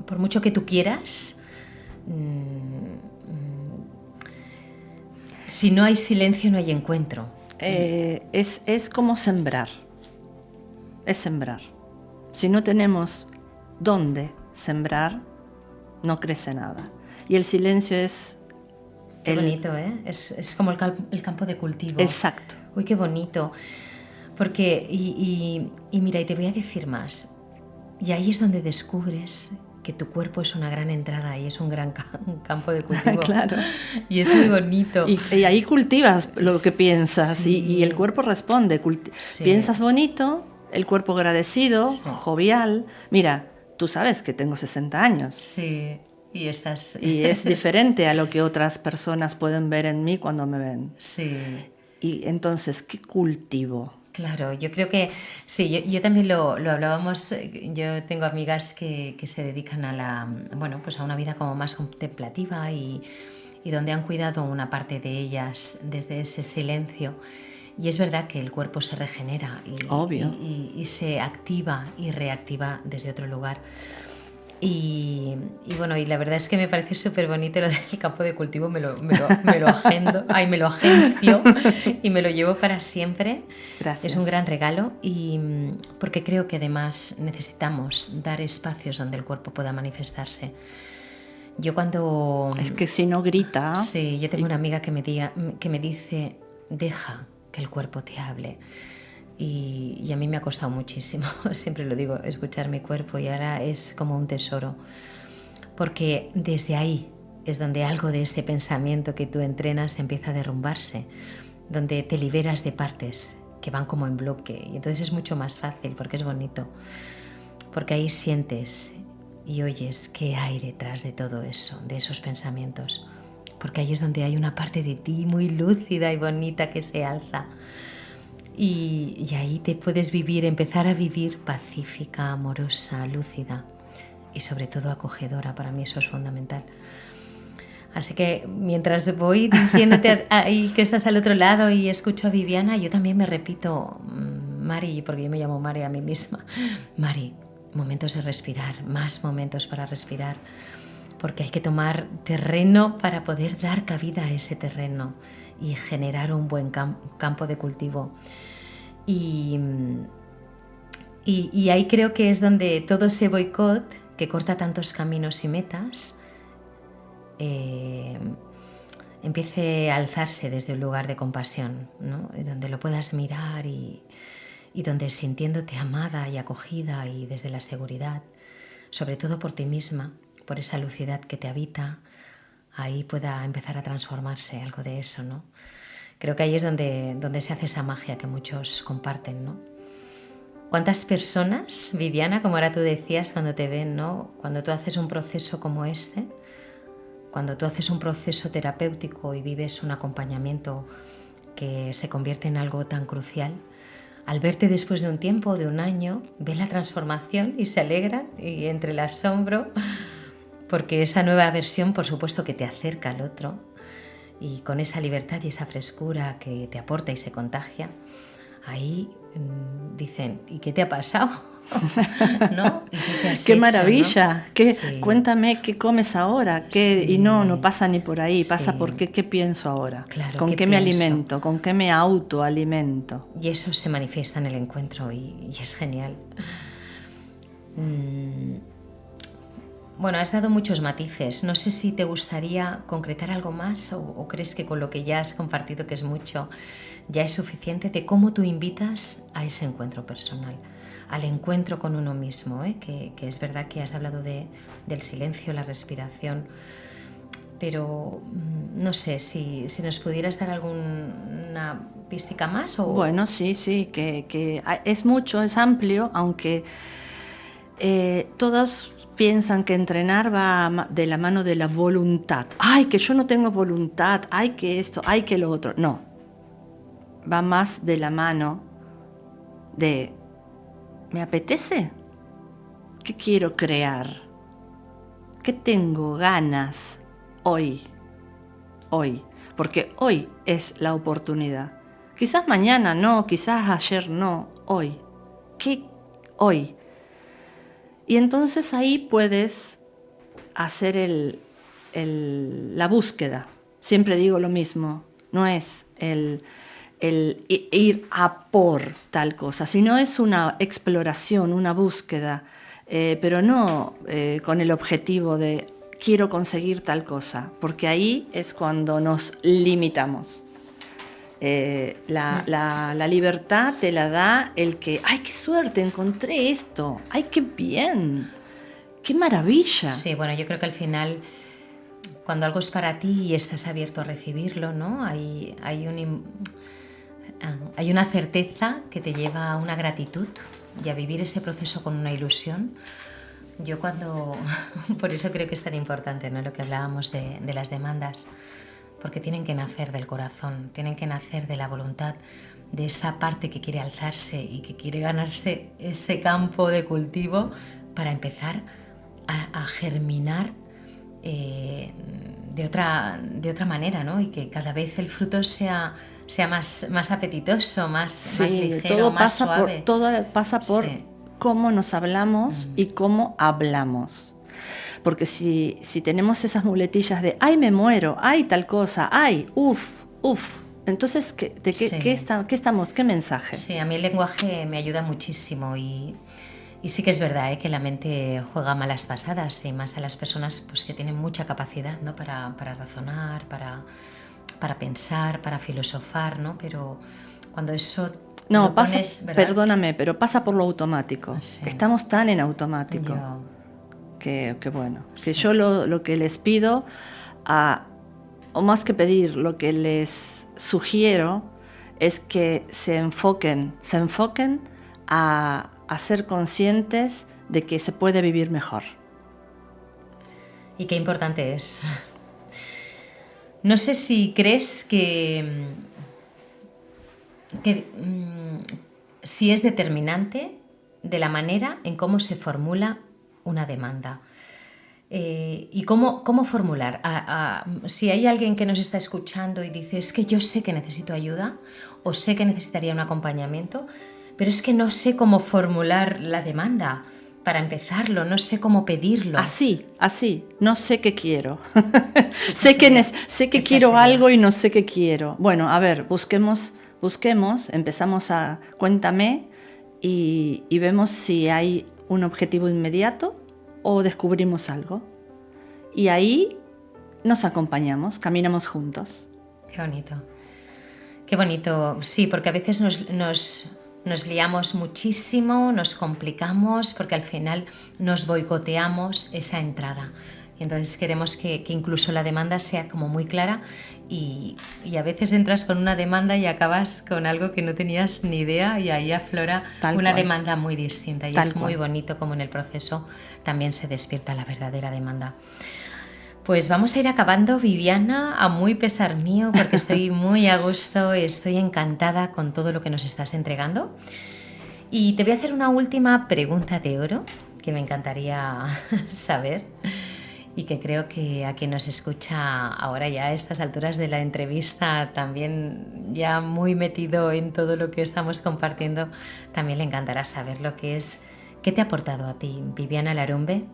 por mucho que tú quieras, si no hay silencio no hay encuentro. Es como sembrar. Es sembrar. Si no tenemos dónde sembrar, no crece nada. Y el silencio es... Qué bonito, ¿eh? Es como el campo de cultivo. Exacto. Uy, qué bonito. Porque, y mira, y te voy a decir más. Y ahí es donde descubres que tu cuerpo es una gran entrada y es un gran campo de cultivo. Claro. Y es muy bonito. Y ahí cultivas lo que piensas, Sí. y el cuerpo responde. Sí. Piensas bonito, el cuerpo agradecido, Sí. jovial. Mira, tú sabes que tengo 60 años. Sí, y estás... Y es diferente a lo que otras personas pueden ver en mí cuando me ven. Sí. Y entonces, ¿qué cultivo? Claro, yo creo que sí, yo también lo hablábamos. Yo tengo amigas que se dedican pues a una vida como más contemplativa y donde han cuidado una parte de ellas desde ese silencio. Y es verdad que el cuerpo se regenera Obvio. y se activa y reactiva desde otro lugar. Y bueno, y la verdad es que me parece súper bonito lo del campo de cultivo, me lo agendo, me lo agencio y me lo llevo para siempre. Gracias. Es un gran regalo y porque creo que además necesitamos dar espacios donde el cuerpo pueda manifestarse. Yo cuando... Es que si no grita... Sí, yo tengo una amiga que me dice, deja que el cuerpo te hable. Y a mí me ha costado muchísimo, siempre lo digo, escuchar mi cuerpo, y ahora es como un tesoro, porque desde ahí es donde algo de ese pensamiento que tú entrenas empieza a derrumbarse, donde te liberas de partes que van como en bloque, y entonces es mucho más fácil porque es bonito, porque ahí sientes y oyes qué hay detrás de todo eso, de esos pensamientos, porque ahí es donde hay una parte de ti muy lúcida y bonita que se alza. Y ahí te puedes empezar a vivir pacífica, amorosa, lúcida y sobre todo acogedora. Para mí eso es fundamental. Así que mientras voy diciéndote ahí que estás al otro lado y escucho a Viviana, yo también me repito, Mari, porque yo me llamo Mari a mí misma, Mari, momentos de respirar, más momentos para respirar, porque hay que tomar terreno para poder dar cabida a ese terreno y generar un buen campo de cultivo. Y ahí creo que es donde todo ese boicot que corta tantos caminos y metas empiece a alzarse desde un lugar de compasión, ¿no? Donde lo puedas mirar y donde sintiéndote amada y acogida y desde la seguridad, sobre todo por ti misma, por esa lucidez que te habita, ahí pueda empezar a transformarse algo de eso, ¿no? Creo que ahí es donde se hace esa magia que muchos comparten, ¿no? ¿Cuántas personas, Viviana, como ahora tú decías, cuando te ven, ¿no? Cuando tú haces un proceso como este, cuando tú haces un proceso terapéutico y vives un acompañamiento que se convierte en algo tan crucial, al verte después de un tiempo, de un año, ven la transformación y se alegran y entre el asombro, porque esa nueva versión, por supuesto, que te acerca al otro, y con esa libertad y esa frescura que te aporta y se contagia, ahí dicen, ¿y qué te ha pasado? ¿No? ¡Qué maravilla! ¿No? Sí. Cuéntame qué comes ahora. Sí. Y no pasa ni por ahí, pasa Sí. por qué pienso ahora. Claro, ¿Con qué me alimento? ¿Con qué me autoalimento? Y eso se manifiesta en el encuentro y es genial. Bueno, has dado muchos matices. No sé si te gustaría concretar algo más o crees que con lo que ya has compartido, que es mucho, ya es suficiente de cómo tú invitas a ese encuentro personal, al encuentro con uno mismo, ¿eh? Que es verdad que has hablado del silencio, la respiración, pero no sé si nos pudieras dar alguna pística más. Bueno, sí, que es mucho, es amplio, aunque todos piensan que entrenar va de la mano de la voluntad. ¡Ay, que yo no tengo voluntad! ¡Ay, que esto! ¡Ay, que lo otro! No. Va más de la mano de ¿me apetece? ¿Qué quiero crear? ¿Qué tengo ganas hoy? Porque hoy es la oportunidad. Quizás mañana no, quizás ayer no, hoy. ¿Qué hoy? Y entonces ahí puedes hacer la búsqueda. Siempre digo lo mismo, no es el ir a por tal cosa, sino es una exploración, una búsqueda, pero no con el objetivo de quiero conseguir tal cosa, porque ahí es cuando nos limitamos. La libertad te la da el que, ¡ay, qué suerte! Encontré esto, ¡ay, qué bien! ¡Qué maravilla! Sí, bueno, yo creo que al final, cuando algo es para ti y estás abierto a recibirlo, ¿no? Hay una certeza que te lleva a una gratitud y a vivir ese proceso con una ilusión. Yo por eso creo que es tan importante, ¿no? Lo que hablábamos de las demandas, porque tienen que nacer del corazón, tienen que nacer de la voluntad, de esa parte que quiere alzarse y que quiere ganarse ese campo de cultivo para empezar a germinar de otra manera, ¿no? Y que cada vez el fruto sea más apetitoso, más ligero, más suave. Todo pasa por sí. Cómo nos hablamos y cómo hablamos. Porque si tenemos esas muletillas de ¡ay, me muero! ¡Ay, tal cosa! ¡Ay, uf! Entonces, ¿qué mensaje? Sí, a mí el lenguaje me ayuda muchísimo y sí que es verdad que la mente juega malas pasadas y más a las personas pues, que tienen mucha capacidad, ¿no? para razonar, para pensar, para filosofar, ¿no? Pero cuando eso... No, perdóname, pero pasa por lo automático. Sí. Estamos tan en automático que bueno. Sí. Que yo lo que les pido, o más que pedir, lo que les sugiero es que se enfoquen a ser conscientes de que se puede vivir mejor. Y qué importante es. No sé si crees que si es determinante de la manera en cómo se formula una demanda. Y cómo formular. Si hay alguien que nos está escuchando y dice, es que yo sé que necesito ayuda o sé que necesitaría un acompañamiento, pero es que no sé cómo formular la demanda para empezarlo, no sé cómo pedirlo. Así, no sé qué quiero. sé que quiero algo y no sé qué quiero. Bueno, a ver, busquemos, empezamos a cuéntame y vemos si hay un objetivo inmediato o descubrimos algo. Y ahí nos acompañamos, caminamos juntos. Qué bonito. Qué bonito, sí, porque a veces nos liamos muchísimo, nos complicamos, porque al final nos boicoteamos esa entrada. Y entonces queremos que incluso la demanda sea como muy clara y a veces entras con una demanda y acabas con algo que no tenías ni idea y ahí aflora una demanda muy distinta. Y es muy bonito como en el proceso también se despierta la verdadera demanda. Pues vamos a ir acabando, Viviana, a muy pesar mío, porque estoy muy a gusto, estoy encantada con todo lo que nos estás entregando. Y te voy a hacer una última pregunta de oro que me encantaría saber y que creo que a quien nos escucha ahora ya a estas alturas de la entrevista, también ya muy metido en todo lo que estamos compartiendo, también le encantará saber lo que es, ¿qué te ha aportado a ti, Viviana Larumbe,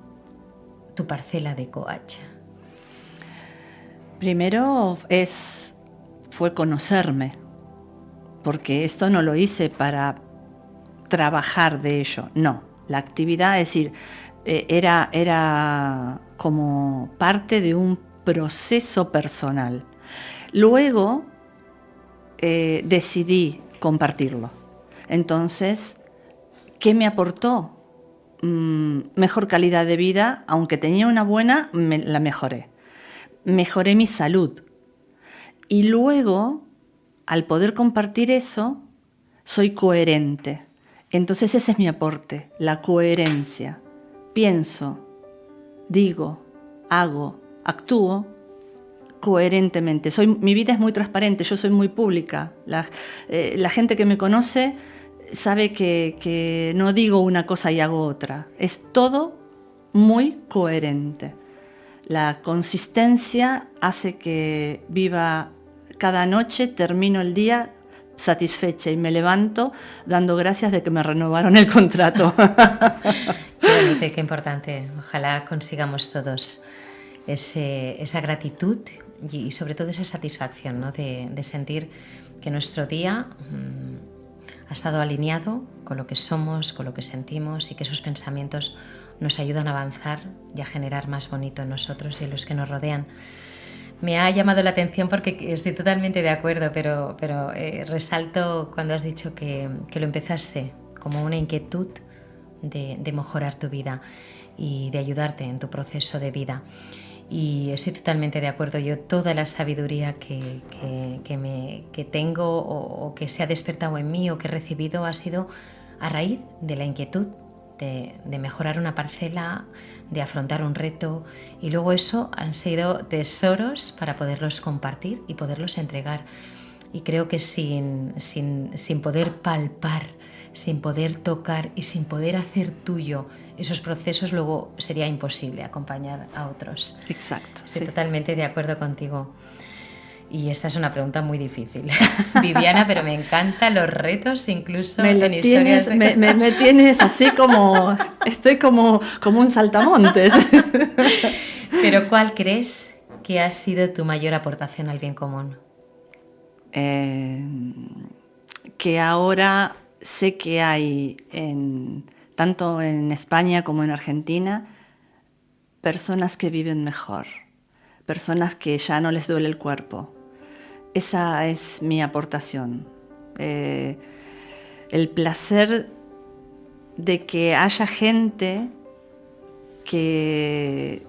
tu parcela de coach? Primero fue conocerme, porque esto no lo hice para trabajar de ello, no. La actividad, es decir, era como parte de un proceso personal. Luego decidí compartirlo. Entonces, ¿qué me aportó? Mejor calidad de vida, aunque tenía una buena, la mejoré. Mejoré mi salud. Y luego, al poder compartir eso, soy coherente. Entonces ese es mi aporte, la coherencia. Pienso, digo, hago, actúo coherentemente. Mi vida es muy transparente, yo soy muy pública. La gente que me conoce sabe que no digo una cosa y hago otra. Es todo muy coherente. La consistencia hace que viva cada noche, termino el día satisfecha y me levanto dando gracias de que me renovaron el contrato. Qué bonito y qué importante. Ojalá consigamos todos esa gratitud y sobre todo esa satisfacción, ¿no? de sentir que nuestro día ha estado alineado con lo que somos, con lo que sentimos y que esos pensamientos nos ayudan a avanzar y a generar más bonito en nosotros y en los que nos rodean. Me ha llamado la atención porque estoy totalmente de acuerdo, pero resalto cuando has dicho que lo empezaste como una inquietud de mejorar tu vida y de ayudarte en tu proceso de vida. Y estoy totalmente de acuerdo. Yo toda la sabiduría que tengo o que se ha despertado en mí o que he recibido ha sido a raíz de la inquietud de mejorar una parcela, de afrontar un reto, y luego eso han sido tesoros para poderlos compartir y poderlos entregar. Y creo que sin poder palpar, sin poder tocar y sin poder hacer tuyo esos procesos, luego sería imposible acompañar a otros. Exacto. Estoy sí. totalmente de acuerdo contigo. Y esta es una pregunta muy difícil, Viviana, pero me encantan los retos, incluso en historias de... me tienes así como... Estoy como un saltamontes. Pero ¿cuál crees que ha sido tu mayor aportación al bien común? Que ahora sé que hay, tanto en España como en Argentina, personas que viven mejor, personas que ya no les duele el cuerpo. Esa es mi aportación. El placer de que haya gente que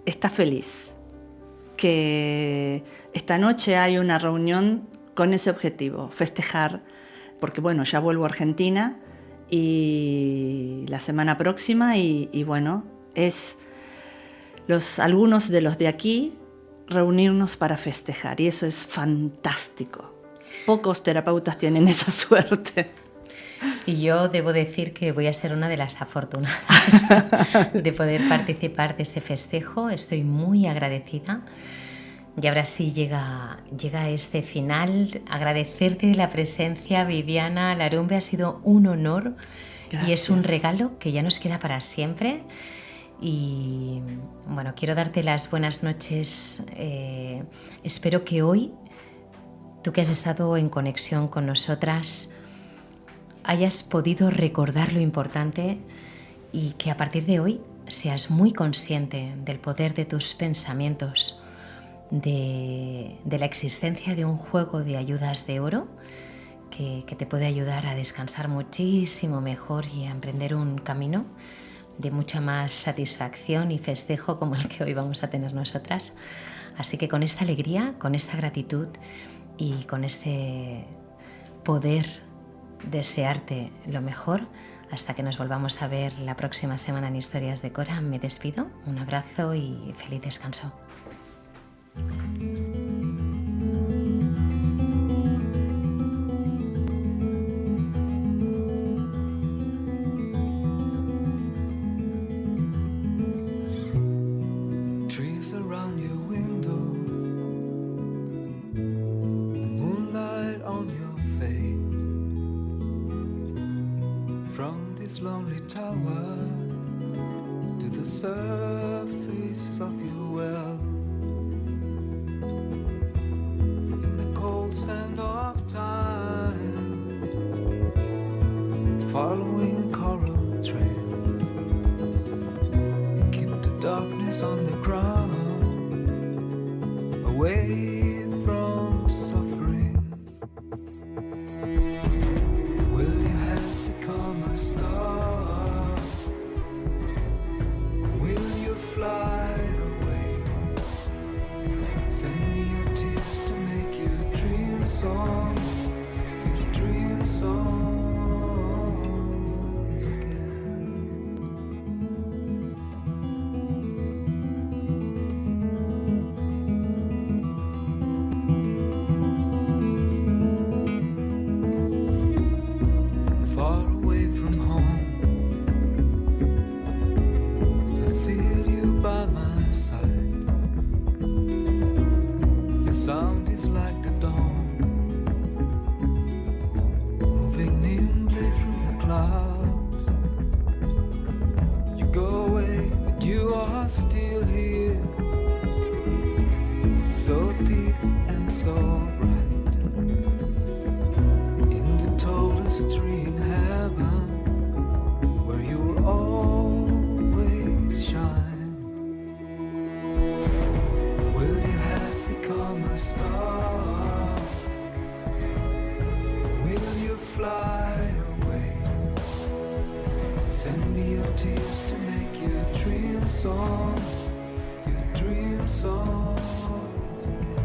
está feliz, que esta noche hay una reunión con ese objetivo, festejar, porque bueno, ya vuelvo a Argentina y la semana próxima y bueno, es algunos de los de aquí reunirnos para festejar, y eso es fantástico. Pocos terapeutas tienen esa suerte. Y yo debo decir que voy a ser una de las afortunadas de poder participar de ese festejo. Estoy muy agradecida. Y ahora sí llega este final. Agradecerte la presencia, Viviana Larumbe. Ha sido un honor. Gracias. Y es un regalo que ya nos queda para siempre. Y bueno, quiero darte las buenas noches. Espero que hoy, tú que has estado en conexión con nosotras, hayas podido recordar lo importante y que a partir de hoy seas muy consciente del poder de tus pensamientos, de la existencia de un juego de ayudas de oro que te puede ayudar a descansar muchísimo mejor y a emprender un camino de mucha más satisfacción y festejo como el que hoy vamos a tener nosotras. Así que con esta alegría, con esta gratitud y con este poder desearte lo mejor, hasta que nos volvamos a ver la próxima semana en Historias de Cora, me despido. Un abrazo y feliz descanso. Lonely tower to the surface of your well, in the cold sand of time, following coral trail, keep the darkness on the ground, away from suffering. Will you have become a star? Will you fly away? Send me your tears to make your dream songs, your dream songs again. Far away from home, I feel you by my side. The sound is like the dawn, moving nimbly through the clouds. You go away, but you are still here, so deep and so bright, in the tallest tree in heaven, where you'll always songs, your dream songs again.